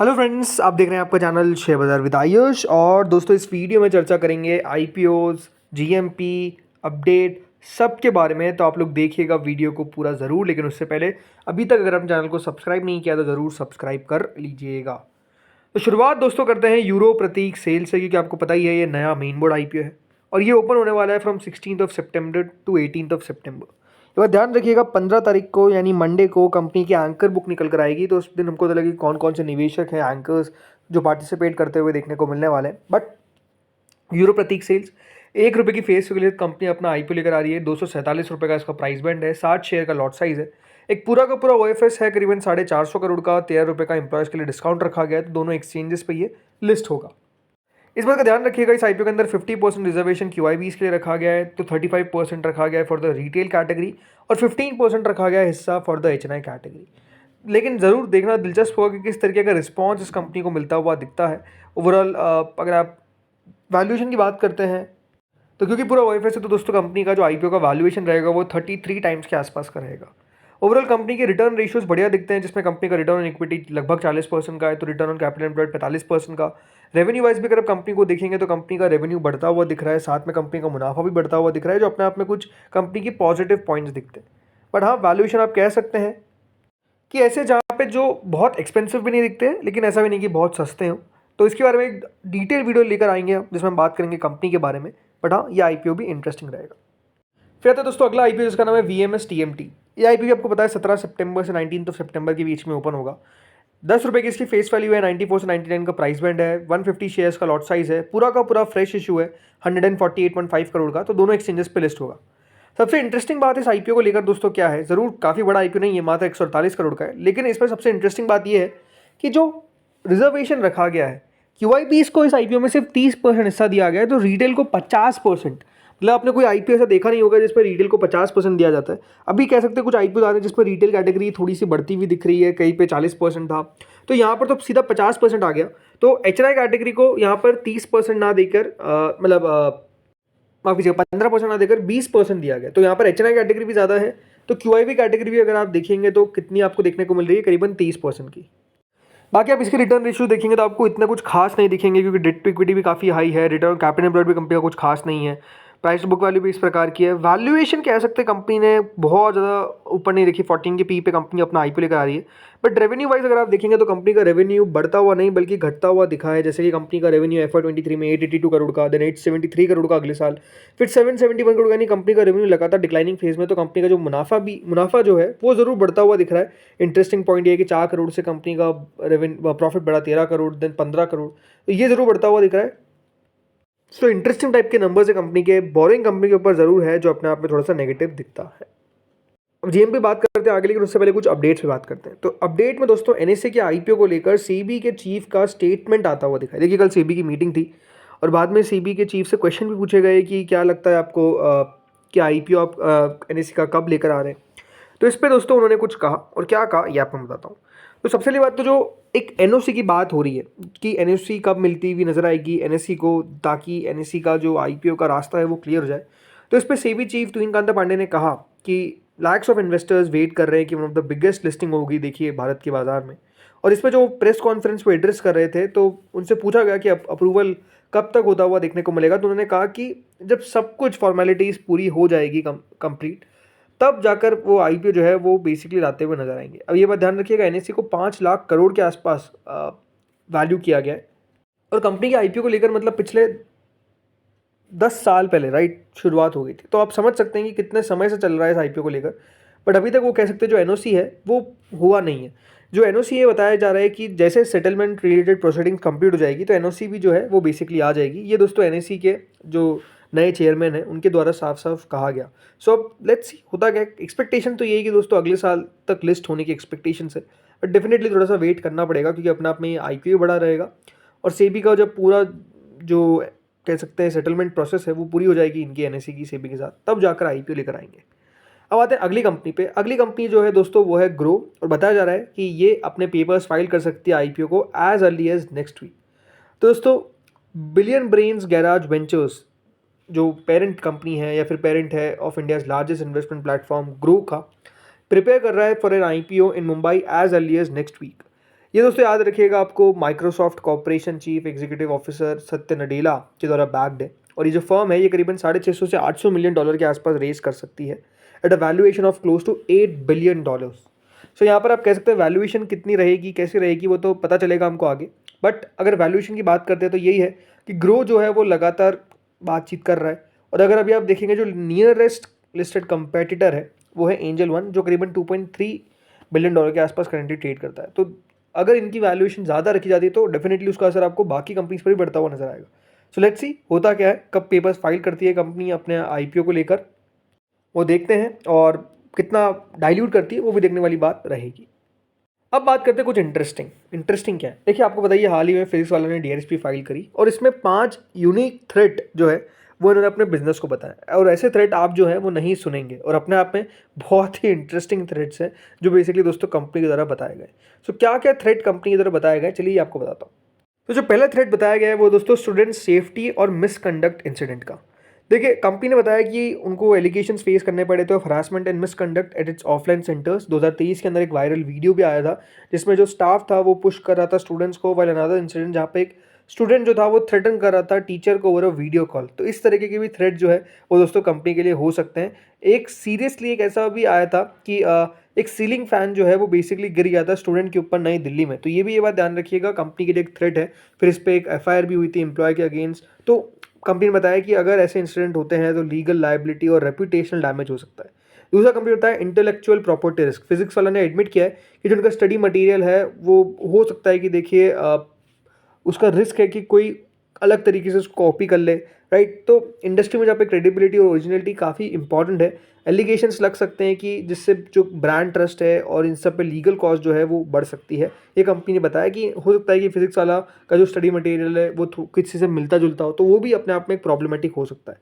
Hello friends, आप देख रहे हैं आपका चैनल शेयर बाजार विद आयुष। और दोस्तों, इस वीडियो में चर्चा करेंगे आईपीओज, जीएमपी, अपडेट सब के बारे में। तो आप लोग देखिएगा वीडियो को पूरा ज़रूर, लेकिन उससे पहले अभी तक अगर आप चैनल को सब्सक्राइब नहीं किया तो ज़रूर सब्सक्राइब कर लीजिएगा। तो शुरुआत दोस्तों करते हैं यूरो प्रतीक सेल से, क्योंकि आपको पता ही है ये नया मेन बोर्ड आईपीओ है और ये ओपन होने वाला है फ्रॉम 16 सितंबर टू 18 सितंबर। एक बार ध्यान रखिएगा, 15 तारीख को यानी मंडे को कंपनी की एंकर बुक निकल कर आएगी। तो उस दिन हमको तो लगेगी कौन कौन से निवेशक हैं, एंकर्स जो पार्टिसिपेट करते हुए देखने को मिलने वाले हैं। बट यूरो प्रतीक सेल्स ₹1 की फेस के लिए कंपनी अपना आईपीओ लेकर आ रही है। ₹247 का इसका प्राइस बैंड है, 60 शेयर का लॉट साइज है। एक पूरा का पूरा ओएफएस है करीबन 450 करोड़ का। ₹13 का एम्प्लॉयज़ के लिए डिस्काउंट रखा गया है, तो दोनों एक्सचेंजेस पे ये लिस्ट होगा। इस बात का ध्यान रखिएगा, इस आईपीओ के अंदर 50% रिजर्वेशन क्यूआईबीज के लिए रखा गया है, तो 35% रखा गया है फॉर द रिटेल कैटेगरी और 15% रखा गया है हिस्सा फॉर द एचएनआई कैटेगरी। लेकिन ज़रूर देखना दिलचस्प होगा कि किस तरीके का रिस्पॉन्स इस कंपनी को मिलता हुआ दिखता है। ओवरऑल अगर आप वैल्यूएशन की बात करते हैं तो क्योंकि पूरा ओएफएस है, तो दोस्तों कंपनी का जो आईपीओ का वैल्यूएशन रहेगा वो 33 टाइम्स के आसपास का रहेगा। ओवरऑल कंपनी के रिटर्न रेशियोज बढ़िया दिखते हैं, जिसमें कंपनी का रिटर्न ऑन इक्विटी लगभग 40% का है, तो रिटर्न ऑन कैपिटल एम्प्लॉयड 45% का। रेवेन्यू वाइज भी अगर आप कंपनी को देखेंगे तो कंपनी का रेवेन्यू बढ़ता हुआ दिख रहा है, साथ में कंपनी का मुनाफा भी बढ़ता हुआ दिख रहा है, जो अपने आप में कुछ कंपनी की पॉजिटिव पॉइंट्स दिखते हैं। बट हाँ, वैल्यूएशन आप कह सकते हैं कि ऐसे जहाँ पे जो बहुत एक्सपेंसिव भी नहीं दिखते हैं, लेकिन ऐसा भी नहीं कि बहुत सस्ते हों। तो इसके बारे में एक डिटेल वीडियो लेकर आएंगे हम, जिसमें हम बात करेंगे कंपनी के बारे में। बट हाँ, ये आईपीओ भी इंटरेस्टिंग रहेगा। फिर आता है दोस्तों अगला आईपीओ, जिसका नाम है वीएमएस टीएमटी। ये आईपीओ आपको पता है 17 सितंबर से 19 सितंबर के बीच में ओपन होगा। ₹10 की इसकी फेस वैल्यू है, 94 से 99 का प्राइस बैंड है, 150 शेयर्स का लॉट साइज है, पूरा का पूरा फ्रेश इशू है, 148.5 करोड़ का। तो दोनों एक्सचेंजेस पे लिस्ट होगा। सबसे इंटरेस्टिंग बात इस आईपीओ को लेकर दोस्तों क्या है, ज़रूर काफ़ी बड़ा आईपीओ नहीं है, मात्र 148 करोड़ का है, लेकिन इसमें सबसे इंटरेस्टिंग बात यह है कि जो रिजर्वेशन रखा गया है, क्यूआईबीज को इस आईपीओ में सिर्फ 30% हिस्सा दिया गया है, तो रिटेल को 50%। मतलब आपने कोई आईपीओ ऐसा देखा नहीं होगा जिस पर रिटेल को 50% दिया जाता है। अभी कह सकते हैं कुछ आईपीओ आ रहे हैं जिस पर रिटेल कैटेगरी थोड़ी सी बढ़ती हुई दिख रही है, कहीं पे 40% था, तो यहाँ पर तो सीधा 50% आ गया। तो एचएनआई कैटेगरी को यहाँ पर 30% ना देकर मतलब माफ कीजिएगा 15% ना देकर 20% दिया गया। तो यहाँ पर एचएनआई कैटेगरी भी ज़्यादा है, तो क्यूआईबी कैटेगरी भी अगर आप देखेंगे तो कितनी आपको देखने को मिल रही है, करीबन 30% की। बाकी आप इसके रिटर्न रेशियो देखेंगे तो आपको इतना कुछ खास नहीं दिखेंगे, क्योंकि डेट टू इक्विटी भी काफ़ी हाई है, रिटर्न कैपिटल एम्प्लॉयड भी कंपनी का कुछ खास नहीं है, प्राइस टू बुक वैल्यू भी इस प्रकार की है। वैल्यूएशन कह सकते हैं कंपनी ने बहुत ज़्यादा ऊपर नहीं रखी, 14 के पी पे कंपनी अपना आईपीओ लेकर आ रही है। बट रेवेन्यू वाइज अगर आप देखेंगे तो कंपनी का रेवेन्यू बढ़ता हुआ नहीं बल्कि घटता हुआ दिखा है। जैसे कि कंपनी का रेवेन्यू FY23 में 882 करोड़ का, देन 873 करोड़ का अगले साल, फिर 771 करोड़ का, यानी कंपनी का रेवेन्यू लगातार डिक्लाइनिंग फेज में। तो कंपनी का जो मुनाफा जो है वो ज़रूर बढ़ता हुआ दिख रहा है। इंटरेस्टिंग पॉइंट ये है कि 4 करोड़ से कंपनी का रेवेन्यू प्रॉफिट बढ़ा 13 करोड़, देन 15 करोड़, तो ये ज़रूर बढ़ता हुआ दिख रहा है। सो इंटरेस्टिंग टाइप के नंबर्स है कंपनी के। बोरिंग कंपनी के ऊपर ज़रूर है, जो अपने आप में थोड़ा सा नेगेटिव दिखता है। अब जीएम पे बात करते हैं आगे, लेकिन उससे पहले कुछ अपडेट्स पे बात करते हैं। तो अपडेट में दोस्तों एनएसए के आईपीओ को लेकर सीबी के चीफ का स्टेटमेंट आता हुआ दिखा है। देखिए, कल सीबी की मीटिंग थी और बाद में सीबी के चीफ से क्वेश्चन भी पूछे गए कि क्या लगता है आपको कि आईपीओ आप एनएसए का कब लेकर आ रहे हैं। तो इस पर दोस्तों उन्होंने कुछ कहा, और क्या कहा ये आपको मैं बताता हूँ। तो सबसे पहली बात तो जो एक एनओसी की बात हो रही है कि एनओसी कब मिलती हुई नजर आएगी एनएससी को, ताकि एनएससी का जो आईपीओ का रास्ता है वो क्लियर हो जाए। तो इस पर सेबी चीफ तुहिन कांता पांडे ने कहा कि लैक्स ऑफ इन्वेस्टर्स वेट कर रहे हैं कि one of the biggest listing होगी देखिए भारत के बाजार में। और इस पर जो प्रेस कॉन्फ्रेंस पे एड्रेस कर रहे थे, तो उनसे पूछा गया कि अप्रूवल कब तक होता हुआ देखने को मिलेगा। तो उन्होंने कहा कि जब सब कुछ फॉर्मेलिटीज़ पूरी हो जाएगी कंप्लीट, तब जाकर वो आईपीओ जो है वो बेसिकली लाते हुए नजर आएंगे। अब ये बात ध्यान रखिएगा, एनएससी को 5 लाख करोड़ के आसपास वैल्यू किया गया है, और कंपनी के आईपीओ को लेकर मतलब पिछले 10 साल पहले राइट शुरुआत हो गई थी। तो आप समझ सकते हैं कि कितने समय से चल रहा है इस आईपीओ को लेकर। बट अभी तक वो कह सकते हैं जो एनओसी है वो हुआ नहीं है। जो एनओसी ये बताया जा रहा है कि जैसे सेटलमेंट रिलेटेड प्रोसीडिंग कंप्लीट हो जाएगी तो एनओसी भी जो है वो बेसिकली आ जाएगी। ये दोस्तों एनएससी के जो नए चेयरमैन हैं उनके द्वारा साफ साफ कहा गया। सो अब लेट्स सी होता क्या। एक्सपेक्टेशन तो यही कि दोस्तों अगले साल तक लिस्ट होने की एक्सपेक्टेशन है, बट डेफिनेटली थोड़ा सा वेट करना पड़ेगा, क्योंकि अपने आप में आईपीओ बड़ा रहेगा। और सेबी का जब पूरा जो कह सकते हैं सेटलमेंट प्रोसेस है वो पूरी हो जाएगी इनकी एनएससी की सेबी के साथ, तब जाकर आईपीओ लेकर आएंगे। अब आते हैं अगली कंपनी पे। अगली कंपनी जो है दोस्तों वो है ग्रो, और बताया जा रहा है कि ये अपने पेपर्स फाइल कर सकती है आईपीओ को as early as next week. तो दोस्तों बिलियन ब्रेन्स गैराज वेंचर्स जो पेरेंट कंपनी है या फिर पेरेंट है of India's largest investment platform Groww का, प्रिपेयर कर रहा है for an IPO in Mumbai as early as next week. ये दोस्तों याद रखिएगा, आपको Microsoft corporation chief executive officer Satya Nadella के द्वारा बैक्ड है और ये जो फर्म है ये करीबन 650 से 800 मिलियन डॉलर के आसपास रेज कर सकती है at a valuation of close to $8 billion. So यहाँ पर आप कह सकते हैं वैल्यूएशन कितनी रहेगी, कैसी रहेगी, वो तो पता चलेगा हमको आगे। बट अगर वैल्यूएशन की बात करते हैं तो यही है कि ग्रो जो है वो लगातार बातचीत कर रहा है। और अगर अभी आप देखेंगे जो नियरेस्ट लिस्टेड कंपेटिटर है वो है एंजल वन, जो करीबन $2.3 बिलियन के आसपास करेंटली ट्रेड करता है। तो अगर इनकी वैल्यूएशन ज़्यादा रखी जाती है तो डेफिनेटली उसका असर आपको बाकी कंपनीज पर भी बढ़ता हुआ नजर आएगा। सो लेट्स सी होता क्या है, कब पेपर्स फाइल करती है कंपनी अपने आईपीओ को लेकर, वो देखते हैं, और कितना डाइल्यूट करती है वो भी देखने वाली बात रहेगी। अब बात करते हैं कुछ इंटरेस्टिंग क्या है। देखिए आपको बताइए, हाल ही में फिजिक्स वालों ने डीआरएसपी फाइल करी और इसमें 5 यूनिक थ्रेट जो है वो इन्होंने अपने बिजनेस को बताया। और ऐसे थ्रेट आप जो है वो नहीं सुनेंगे और अपने आप में बहुत ही इंटरेस्टिंग थ्रेट्स हैं जो बेसिकली दोस्तों कंपनी के द्वारा बताए गए। सो क्या क्या थ्रेट कंपनी के द्वारा बताए गए, चलिए आपको बताता हूँ। तो जो पहला थ्रेट बताया गया है वो दोस्तों स्टूडेंट सेफ्टी और मिसकंडक्ट इंसिडेंट का। देखिए कंपनी ने बताया कि उनको एलिगेशंस फेस करने पड़े थे of harassment and misconduct at its offline centres. 2023 के अंदर एक वायरल वीडियो भी आया था जिसमें जो स्टाफ था वो पुश कर रहा था स्टूडेंट्स को, वाइल अनदर इंसिडेंट जहाँ पे एक स्टूडेंट जो था वो थ्रेटन कर रहा था टीचर को ओवर अ वीडियो कॉल। तो इस तरीके के भी थ्रेट जो है वो दोस्तों कंपनी के लिए हो सकते हैं। एक सीरियसली एक ऐसा भी आया था कि एक सीलिंग फैन जो है वो बेसिकली गिर गया था स्टूडेंट के ऊपर नई दिल्ली में। तो ये बात ध्यान रखिएगा, कंपनी के लिए एक थ्रेट है। फिर इस पर एक एफआईआर भी हुई थी एम्प्लॉय के अगेंस्ट। तो कंपनी ने बताया कि अगर ऐसे इंसिडेंट होते हैं तो लीगल लायबिलिटी और रेपुटेशनल डैमेज हो सकता है। दूसरा कंपनी बताया इंटेलेक्चुअल प्रॉपर्टी रिस्क। फिजिक्स वाला ने एडमिट किया है कि जो उनका स्टडी मटेरियल है वो हो सकता है कि देखिए उसका रिस्क है कि कोई अलग तरीके से उसको कॉपी कर ले, राइट। तो इंडस्ट्री में जहाँ पे क्रेडिबिलिटी और ओरिजिनलिटी काफ़ी इंपॉर्टेंट है, एलिगेशंस लग सकते हैं कि जिससे जो ब्रांड ट्रस्ट है और इन सब पे लीगल कॉस्ट जो है वो बढ़ सकती है। ये कंपनी ने बताया कि हो सकता है कि फिजिक्स वाला का जो स्टडी मटेरियल है वो किसी से मिलता जुलता हो, तो वो भी अपने आप में एक प्रॉब्लमेटिक हो सकता है।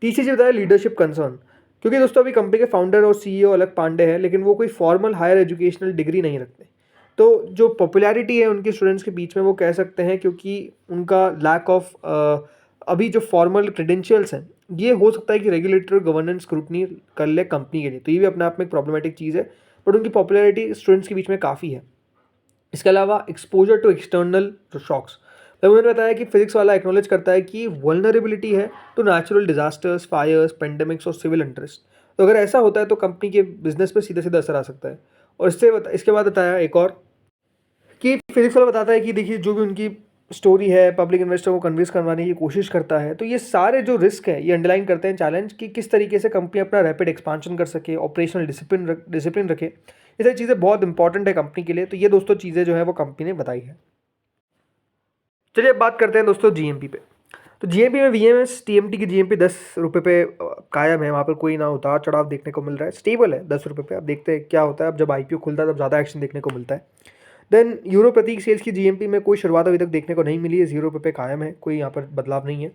तीसरी चीज़ बताया लीडरशिप कंसर्न, क्योंकि दोस्तों अभी कंपनी के फाउंडर और सीईओ अलग पांडे हैं लेकिन वो कोई फॉर्मल हायर एजुकेशनल डिग्री नहीं रखते। तो जो पॉपुलैरिटी है उनके स्टूडेंट्स के बीच में वो कह सकते हैं क्योंकि उनका लैक ऑफ अभी जो फॉर्मल क्रेडेंशियल्स हैं, ये हो सकता है कि रेगुलेटर गवर्नेंस स्क्रूटनी कर ले कंपनी के लिए। तो ये भी अपने आप में एक प्रॉब्लमेटिक चीज़ है, बट उनकी पॉपुलैरिटी स्टूडेंट्स के बीच में काफ़ी है। इसके अलावा एक्सपोजर टू एक्सटर्नल शॉक्स, तो उन्होंने बताया कि फिजिक्स वाला एक्नॉलेज करता है कि वल्नरेबिलिटी है to natural disasters, fires, pandemics और सिविल इंटरेस्ट। तो अगर ऐसा होता है तो कंपनी के बिजनेस पे सीधा सीधा असर आ सकता है। और इसके बाद बताया एक और कि फिजिक्स वाला बताता है कि देखिए जो भी उनकी स्टोरी है पब्लिक इन्वेस्टर को कन्विंस करवाने की कोशिश करता है, तो ये सारे जो रिस्क है ये अंडरलाइन करते हैं चैलेंज कि किस तरीके से कंपनी अपना रैपिड एक्सपांशन कर सके, ऑपरेशनल डिसिप्लिन रखे। ये सारी चीज़ें बहुत इंपॉर्टेंट है कंपनी के लिए। तो ये दोस्तों चीज़ें जो है वो कंपनी ने बताई है। चलिए अब बात करते हैं दोस्तों जीएमपी पे। तो जीएमपी में वीएमएस टीएमटी की जीएमपी 10 रुपये पे कायम है, वहाँ पर कोई ना उतार चढ़ाव देखने को मिल रहा है, स्टेबल है 10 रुपये पे। अब देखते हैं क्या होता है, अब जब आईपीओ खुलता है तब ज़्यादा एक्शन देखने को मिलता है। देन यूरो प्रतीक सेल्स की जीएमपी में कोई शुरुआत अभी तक देखने को नहीं मिली है, 0 रुपये पे कायम है, कोई यहाँ पर बदलाव नहीं है।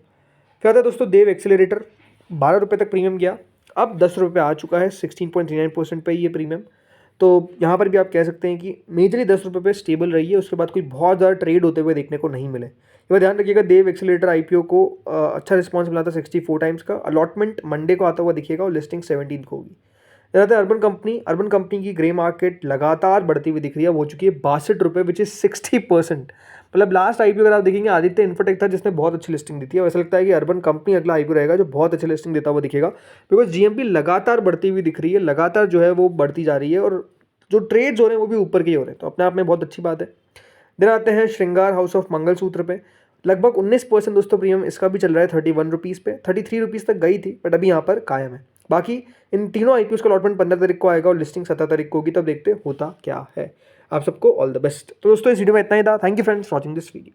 फिर आता है दोस्तों देव एक्सेलरेटर, 12 रुपये तक प्रीमियम गया, अब 10 रुपये पे आ चुका है, 16.39% पे ये प्रीमियम। तो यहाँ पर भी आप कह सकते हैं कि मेजरली 10 रुपये पे स्टेबल रही है, उसके बाद कोई बहुत ज़्यादा ट्रेड होते हुए देखने को नहीं मिले। ये बात ध्यान रखिएगा, देव एक्सेलरेटर आईपीओ को अच्छा रिस्पॉन्स मिला था 64 टाइम्स का। अलॉटमेंट मंडे को आता हुआ दिखेगा और लिस्टिंग 17 को होगी। रहता है अर्बन कंपनी की ग्रे मार्केट लगातार बढ़ती हुई दिख रही है, हो चुकी है 62 रुपये, विच इज 60%। मतलब लास्ट आईपीओ अगर आप देखेंगे आदित्य इन्फोटेक था जिसने बहुत अच्छी लिस्टिंग दी थी। और ऐसा लगता है कि अर्बन कंपनी अगला आईपीओ रहेगा जो बहुत अच्छी लिस्टिंग देता हुआ दिखेगा, बिकॉज जीएमपी लगातार बढ़ती हुई दिख रही है, लगातार जो है वो बढ़ती जा रही है और जो ट्रेड्स हो रहे हैं वो भी ऊपर के हो रहे हैं। तो अपने आप में बहुत अच्छी बात है। देन आते हैं श्रृंगार हाउस ऑफ मंगलसूत्र पे, लगभग 19% दोस्तों प्रीमियम इसका भी चल रहा है 31 रुपीज़ पे। 33 रुपीज़ तक गई थी बट अभी यहाँ पर कायम है। बाकी इन तीनों आईपीओ का अलॉटमेंट 15 तारीख को आएगा और लिस्टिंग 17 तारीख को होगी, तब देखते होता क्या है। आप सबको ऑल द बेस्ट। तो दोस्तों इस वीडियो में इतना ही था। Thank you friends watching this video.